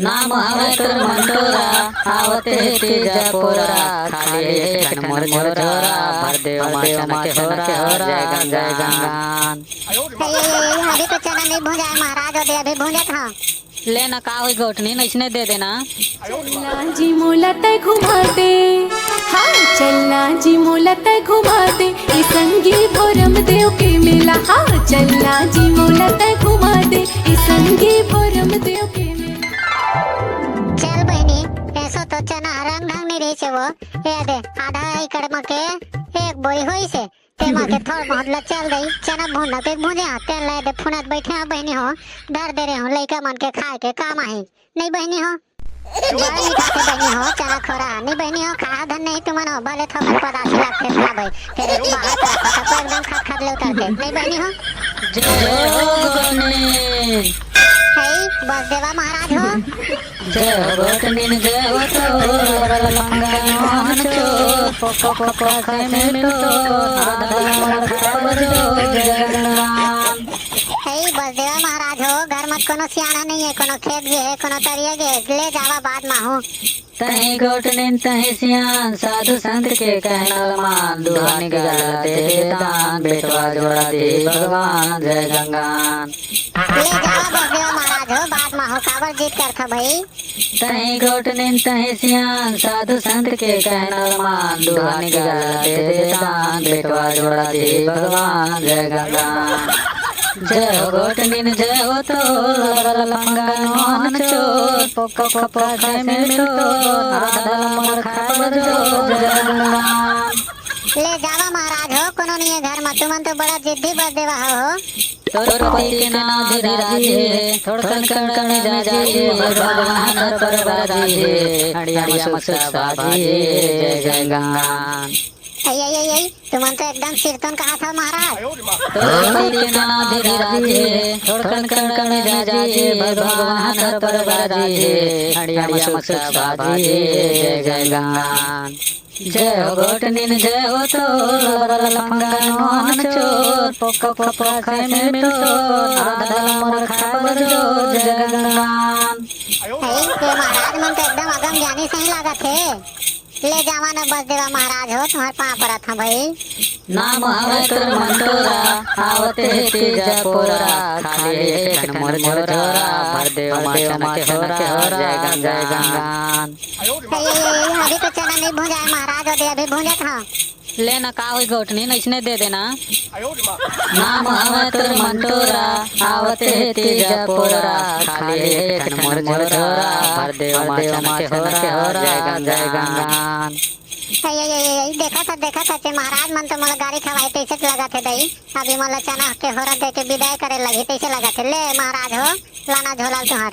नाम हवे तोर मंटोरा आवते तेजा पोरा खाली एक मोर झोरा भर देव माचना के होरा जय गंगान। अभी तो चना नहीं भूंजा है महाराज और अभी भूंजा था लेना का हुई गोटनी नइसने दे देना। चलना जी मोला तय घुमा दे, हाँ चलना जी मोला तय घुमा दे ई संगी भोरम देव के मेला। हाँ चलना जी मोला तय घुमा दे ई संगी भोरम देव के मेला। चल बहनी ऐसा तो चना रंग ढंग नहीं रही से वो ये दे आधा एकड़ में के एक बोरी होई से ते मां के थोड़ बहुत ल चल दई चना भूना पे भूंजे तेल ले दे फुनत बैठे हो बहनी हो डर दे रहे हो लइका मन के खाए के काम आई नहीं बहनी हो बड़ा नहीं खाते बहनी हो चना खोरा नहीं बहनी हो खा धन नहीं तुम हो भले थोड़ा पदार्थ लागते खा भाई तेरे बाहर का तो एकदम खा खा ले उतारते नहीं बहनी हो जय गोटनी है बस देवा महाराज हो जय गोटनी जय हो तो लंगा मोहन चो पोको पोको खाए में तो आधा मोर खाब जो जय गंगान। है बस देवा महाराज हो घर मत कोनो सियाना नहीं है कोनो खेत भी है कोनो तरिया के ले जावा बाद में हो तही गोटनी तही सियान साधु संत के कहना मान दुहानी गला दे दान बेटवा जोड़ा दे भगवान जय गंगान। ले जावा बस देवा महाराज हो बाद में हो काबर जीत कर था भाई तही गोटनी तही सियान साधु संत के कहना मान दुहानी गला दे दान बेटवा जोड़ा दे भगवान जय गंगान। जय हो गोटनी जय हो तो लंगा मोहन चोर पोको पोको खाए में तो आधा मोर खाब जो जय गंगान। ले जावा महाराज हो कोनो नहीं है घर में तुमन तो बड़ा जिद्दी बस देवा हो तोर पति के नाम धीराजी है थोड़कन कण जा जाए भगवान पर बाजी है अड़िया मसुक बाजी जय जय गंगान। आई तुमन तो एकदम सिरतन कहा था महाराज तोर पति के नाम धीराजी है थोड़कन कण जा जाए भगवान पर बाजी है अड़िया मसुक बाजी जय जय गंगान। जय हो गोटनी जय हो तो लंगा मोहन चोर पोको पोको खाए में तो आधा मोर खाब जो जय गंगान। है ये महाराज मन तो एकदम अगम ज्ञानी सही लगा थे ले जावा न बस देवा महाराज हो तुम्हारे पाँव पड़ा था भाई नाम हवे तोर मंटोरा आवते तेजा पोरा खाली एक मोर झोरा भर देव माचना के होरा जय गंगान। अभी तो चना नहीं भूंजा है महाराज और अभी भूंजा था लेना का हुई गोटनी नइसने दे देना। नाम हवे तोर मंटोरा आवते तेजा पोरा खाली एक मोर झोरा भर देव माचना के होरा जय गंगान। देखा था चे महाराज मन तो मोला गाड़ी खवाई तैसे लगा थे दई अभी मोला चना के होरा दे के विदाई करे लगी तैसे लगा थे ले महाराज हो लाना झोला तुम्हार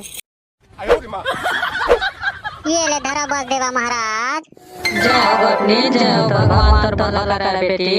ये ले धरा बस देवा महाराज। जय हो गोटनी जय हो भगवान तोर भला करे बेटी।